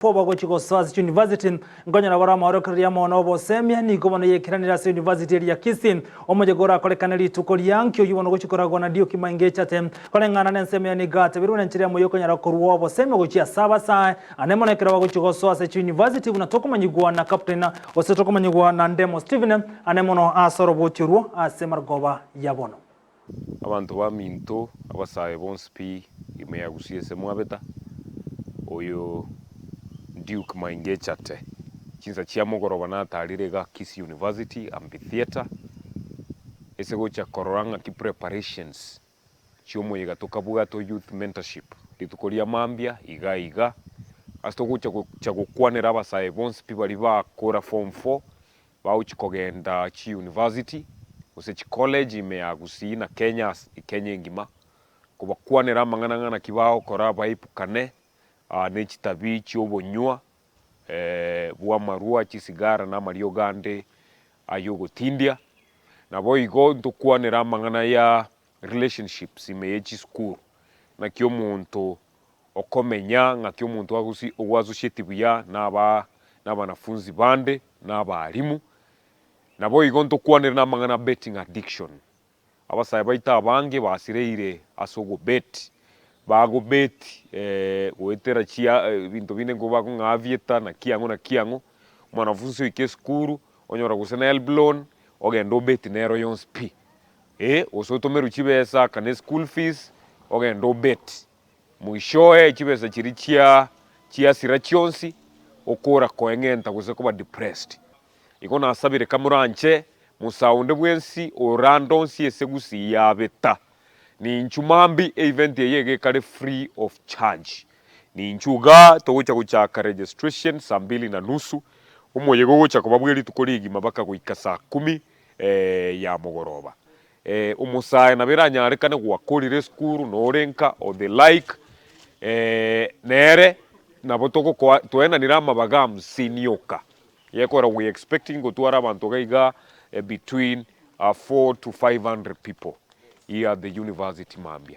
Poba gochiko Swazi University ngonya na barama orokeria mono bosemia ni gobono yekiranira sa University ya Kisii omoje gora kolekanali tukoliankyo yubono gochikora gona dio kimainge chate kolengana nensemia ni gate biruna nchiria moyoko nyara koruwa bosemia gochia saba saa anemona kira gochiko Swazi University unatoka manyigwa na captain osetoka manyigwa na Ndemo Steven anemono asoro bochiruo asemargoba yabono abantu baminto abasaye bonspi imeyagusiese mwabeta oyo Duke Mainge chate chinza chia mugoroba natalire ga Kisii University Amphitheater ese gocha kororanga ki preparations chiomo yiga tokabuga to youth mentorship litukoria mambia iga asto gocha gukwanira abasaye bonse bari bakora form 4 bauchikogenda chi university ose chi college imeyagusi na Kenya ngima kubakwanira mangana kibao kora baipukane nechitabi chiobonywa bwa marua chisigara na mario gande ayogo tindia na boigo ndukwanira mangana ya relationships imeyechi school na kyo muntu okomenya nga kyo muntu wagusi ogwazushetibya na banafunzi bande na balimu na boigo ndukwanira na mangana betting addiction abasaye baita abange basireire asogo bet bago beti wetera chia bintu bine ngo bago ngavieta na kiango mwanafunzi wike skuru onyora gusena elblon ogendo beti nero yonspi osotomeru chibesa kane school fees ogendo beti muishoe chibesa chiri chia sirachionsi okora koengenta guse kuba depressed ikona asabire kamuranche musaunde bwensi orandonsi esegusi yabeta ni nchumambi event yege kare free of charge ni nchuga togucha kuchaka registration saa 2:30 umoyego gocha kubabweli tukoligi mabaka kuika saa 10 ya mugoroba umusaye nabiranya arekane gwakorire skuru norenka or the like nere nabotoko kwa toena nirama bagam sinioka yekora we expecting gotwara abantu gaiga between 400 to 500 people here at the university mambia